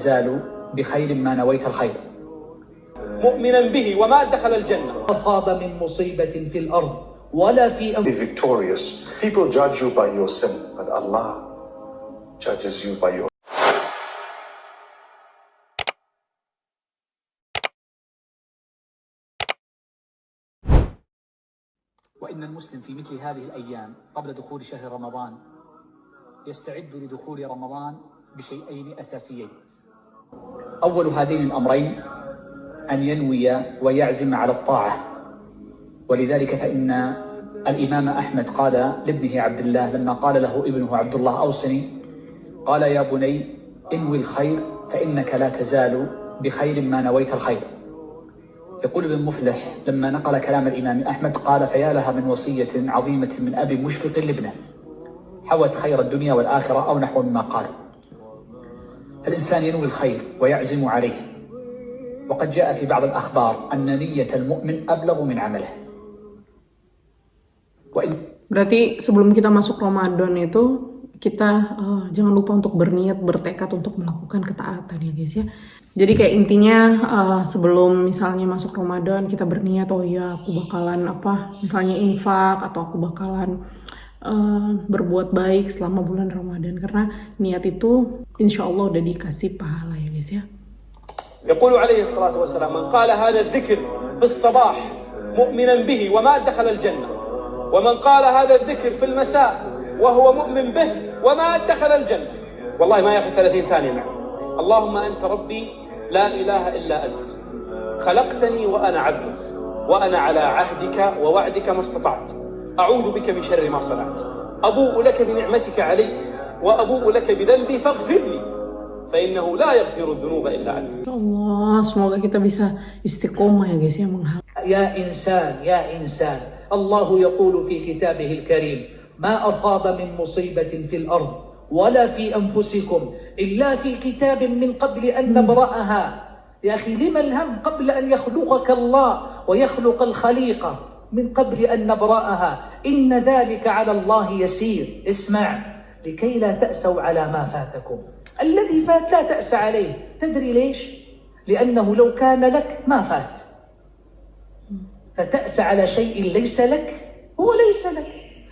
زالوا بخير ما نويت الخير مؤمنا به وما دخل الجنة أصاب من مصيبة في الأرض ولا في Be victorious. People judge you by your sin, but Allah judges you by your وإن المسلم في مثل هذه الأيام قبل دخول شهر رمضان يستعد لدخول رمضان بشيئين أساسيين. أول هذين الأمرين أن ينوي ويعزم على الطاعة، ولذلك فإن الإمام أحمد قال لابنه عبد الله لما قال له ابنه عبد الله أوصني، قال يا بني انوي الخير فإنك لا تزال بخير ما نويت الخير. يقول ابن مفلح لما نقل كلام الإمام أحمد قال فيا لها من وصية عظيمة من أب مشفق لابنه حوت خير الدنيا والآخرة أو نحو مما قال. فالإنسان ينوي الخير ويعزم عليه، وقد جاء في بعض الأخبار أن نية المؤمن أبلغ من عمله. Berarti sebelum kita masuk Ramadan itu kita jangan lupa untuk berniat, bertekad untuk melakukan ketaatan ya guys ya. Jadi kayak intinya sebelum misalnya masuk Ramadan kita berniat, oh ya aku bakalan misalnya infak atau aku bakalan berbuat baik selama bulan Ramadan, karena niat itu insya Allah udah dikasih pahala ya guys ya. يقول عليه الصلاة والسلام من قال هذا الذكر في الصباح مؤمنا به وما دخل الجنة، ومن قال هذا الذكر في المساء وهو مؤمن به وما دخل الجنة. والله ما يأخذ 30 ثانية معي. اللهم أنت ربي لا إله إلا أنت خلقتني وأنا عبدك وأنا على عهدك ووعدك ما استطعت أعوذ بك من شر ما صنعت أبوء لك بنعمتك علي وأبوء لك بذنبي فاغفر لي فإنه لا يغفر الذنوب إلا أنت. Allah, semoga kita bisa istiqomah ya guys ya يا إنسان يا إنسان الله يقول في كتابه الكريم ما أصاب من مصيبة في الأرض ولا في أنفسكم إلا في كتاب من قبل أن نبرأها. يا أخي لما الهم قبل أن يخلقك الله ويخلق الخليقة من قبل أن نبرأها إن ذلك على الله يسير. اسمع لكي لا تأسوا على ما فاتكم، الذي فات لا تأس عليه. تدري ليش؟ لأنه لو كان لك ما فات، فتأس على شيء ليس لك هو ليس لك.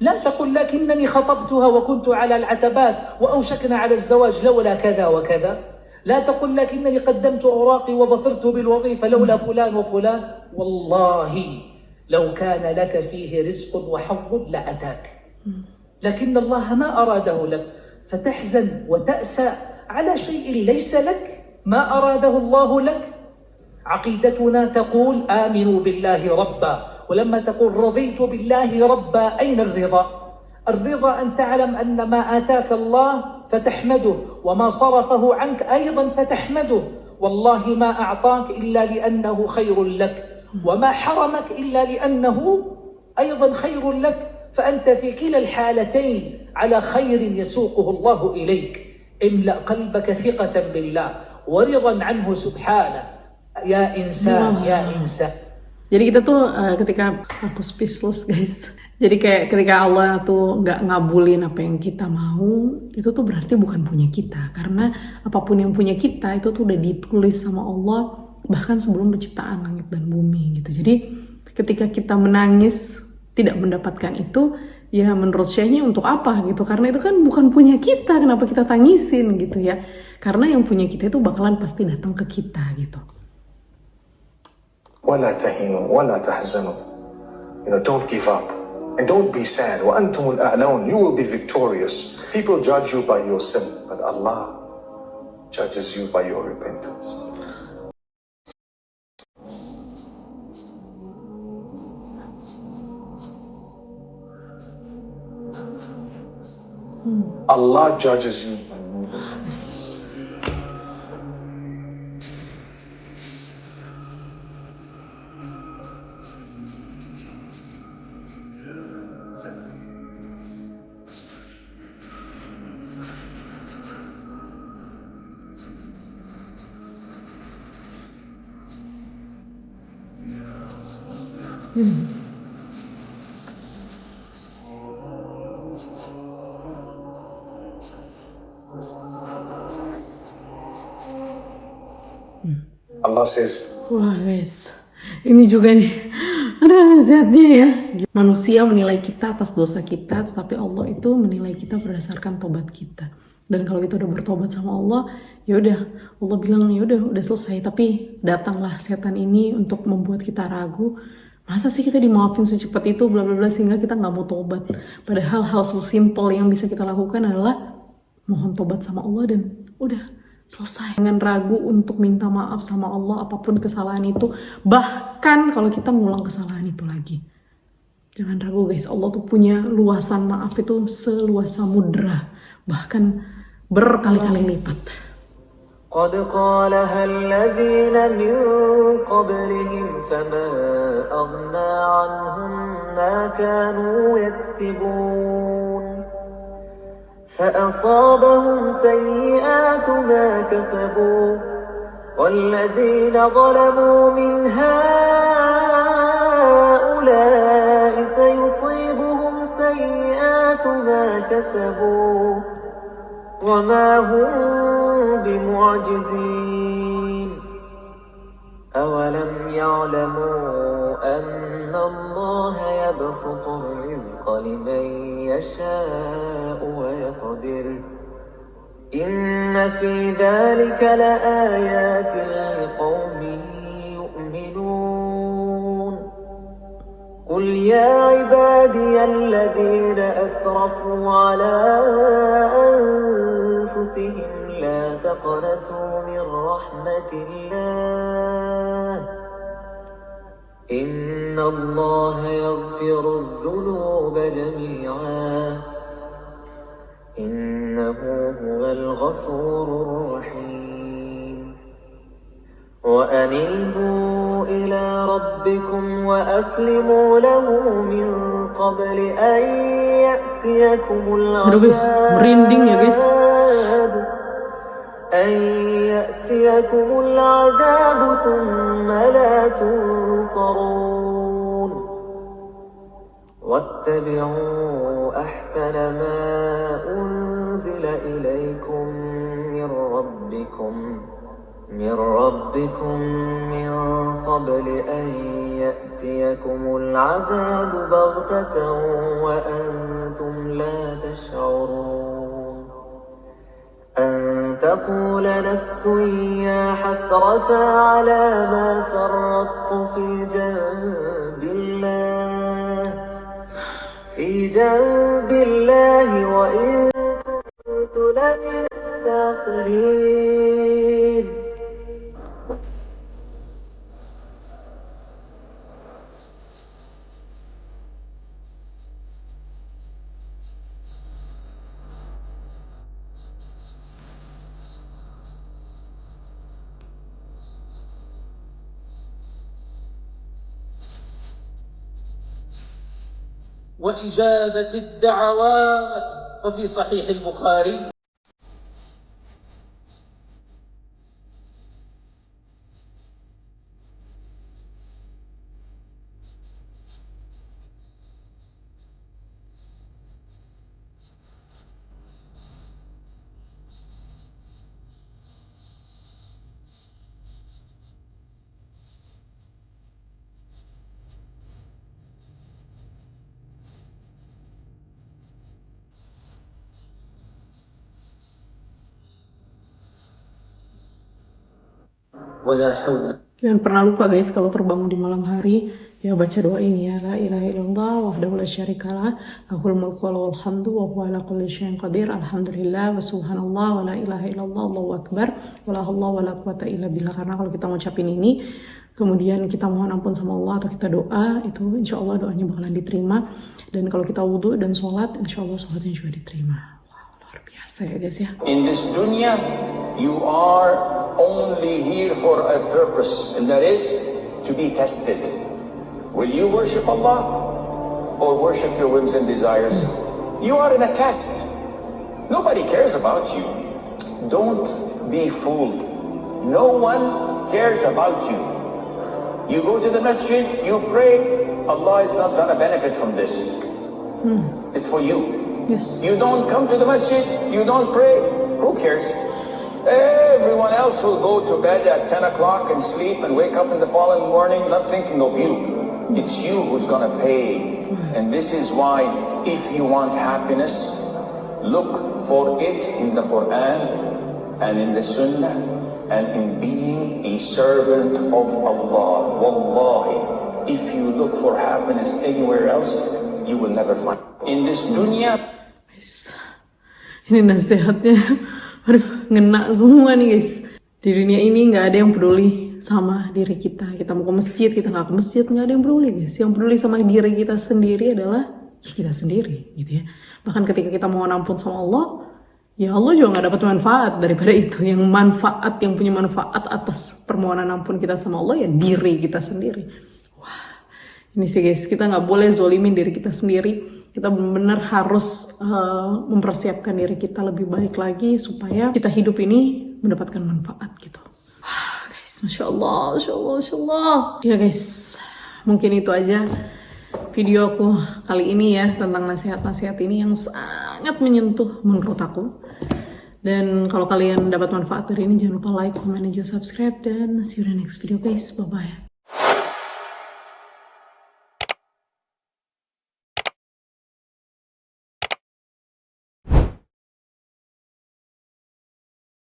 لا تقل لكنني خطبتها وكنت على العتبات وأوشكنا على الزواج لولا كذا وكذا. لا تقل لكنني قدمت أوراقي وظفرت بالوظيفة لولا فلان وفلان. والله لو كان لك فيه رزق وحظ لأتاك، لكن الله ما أراده لك، فتحزن وتأسى على شيء ليس لك ما أراده الله لك. عقيدتنا تقول آمنوا بالله ربا، ولما تقول رضيت بالله ربا أين الرضا؟ الرضا أن تعلم أن ما آتاك الله فتحمده وما صرفه عنك أيضا فتحمده. والله ما أعطاك إلا لأنه خير لك، وما حرمك إلا لأنه أيضا خير لك، فأنت في كلا الحالتين على خير يسوقه الله إليك. املأ قلبك ثقة بالله ورضا عنه سبحانه. يا إنسان يا إنسان. Jadi kita tuh ketika aku speechless guys. Jadi kayak ketika Allah tuh nggak ngabulin apa yang kita mau, itu tuh berarti bukan punya kita. Karena apapun yang punya kita itu tuh udah ditulis sama Allah bahkan sebelum penciptaan langit dan bumi gitu. Jadi ketika kita menangis tidak mendapatkan itu, ya menurut Syekhnya untuk apa gitu? Karena itu kan bukan punya kita, kenapa kita tangisin gitu ya? Karena yang punya kita itu bakalan pasti datang ke kita gitu. ولا تهنوا ولا تحزنوا. Don't give up and don't be sad. وأنتم الأعلون. You will be victorious. People judge you by your sin, but Allah judges you by your repentance. Allah judges you by your repentance. Allah says, Wah guys, ini juga nih, ada nasihatnya ya. Manusia menilai kita atas dosa kita, tetapi Allah itu menilai kita berdasarkan tobat kita. Dan kalau kita udah bertobat sama Allah, ya udah, Allah bilang ya udah selesai. Tapi datanglah setan ini untuk membuat kita ragu. Masa sih kita dimaafin secepat itu, bla bla bla, sehingga kita nggak mau tobat. Padahal hal sesimpel yang bisa kita lakukan adalah mohon tobat sama Allah dan udah selesai. Jangan ragu untuk minta maaf sama Allah apapun kesalahan itu, bahkan kalau kita mengulang kesalahan itu lagi. Jangan ragu guys, Allah tuh punya luasan maaf itu seluas samudra, bahkan berkali-kali lipat. قد قالها الذين من قبلهم فما أغنى عنهم ما كانوا يكسبون فأصابهم سيئات ما كسبوا والذين ظلموا من هؤلاء سيصيبهم سيئات ما كسبوا وما هم بمعجزين أولم يعلموا أن الله يبسط الرزق لمن يشاء ويقدر إن في ذلك لآيات لقوم يؤمنون قل يا عبادي الذين أسرفوا على أنفسهم لا تقنطوا من رحمة الله إن الله يغفر الذنوب جميعا إنه هو الغفور الرحيم وأنيبوا إلى ربكم وأسلموا له من قبل أن يأتيكم Aduh guys, merinding ya guys. أن يأتيكم العذاب ثم لا تنصرون واتبعوا أحسن ما أنزل إليكم من ربكم من قبل أن يأتيكم العذاب بغتة وأنتم لا تشعرون أن تقول نفس يا حسرة على ما فرطت في جنب الله وإن كنت لمن الساخرين وإجابة الدعوات ففي صحيح البخاري ولا حول. Jangan pernah lupa guys, kalau terbangun di malam hari, ya baca doa ini ya, la ilaha illallah wahdahu la syarikalah, lahul mulku wa lahul hamdu wa huwa ala kulli syai'in qadir, alhamdulillah wa subhanallah wa la ilaha illallah, Allahu akbar, wa la haula wa la quwata illa billah. Karena kalau kita ngucapin ini, kemudian kita mohon ampun sama Allah atau kita doa, itu insya Allah doanya bakalan diterima. Dan kalau kita wudhu dan sholat, insya Allah sholatnya juga diterima. Wow, luar biasa ya guys ya. In this dunya, you are only here for a purpose, and that is to be tested. Will you worship Allah or worship your whims and desires? You are in a test. Nobody cares about you. Don't be fooled. No one cares about you. You go to the masjid, you pray, Allah is not gonna benefit from this. It's for you. Yes. You don't come to the masjid, you don't pray, who cares? Everyone Everyone else will go to bed at 10 o'clock and sleep and wake up in the following morning not thinking of you. It's you who's going to pay. And this is why if you want happiness, look for it in the Quran and in the Sunnah and in being a servant of Allah. Wallahi, if you look for happiness anywhere else, you will never find it. In this dunya. Guys, ini nasihatnya ngena semua nih guys. Di dunia ini nggak ada yang peduli sama diri kita. Kita mau ke masjid, kita nggak ke masjid, nggak ada yang peduli guys. Yang peduli sama diri kita sendiri adalah ya kita sendiri gitu ya. Bahkan ketika kita mohon ampun sama Allah, ya Allah juga nggak dapat manfaat daripada itu. Yang manfaat, yang punya manfaat atas permohonan ampun kita sama Allah ya diri kita sendiri. Wah, ini sih guys, kita nggak boleh zolimin diri kita sendiri. Kita benar-benar harus mempersiapkan diri kita lebih baik lagi supaya kita hidup ini mendapatkan manfaat gitu. Wah, guys, Masya Allah, Masya Allah, Masya Allah. Ya guys, mungkin itu aja video aku kali ini ya tentang nasihat-nasihat ini yang sangat menyentuh menurut aku. Dan kalau kalian dapat manfaat dari ini, jangan lupa like, comment, dan juga subscribe. Dan see you in the next video guys, bye-bye.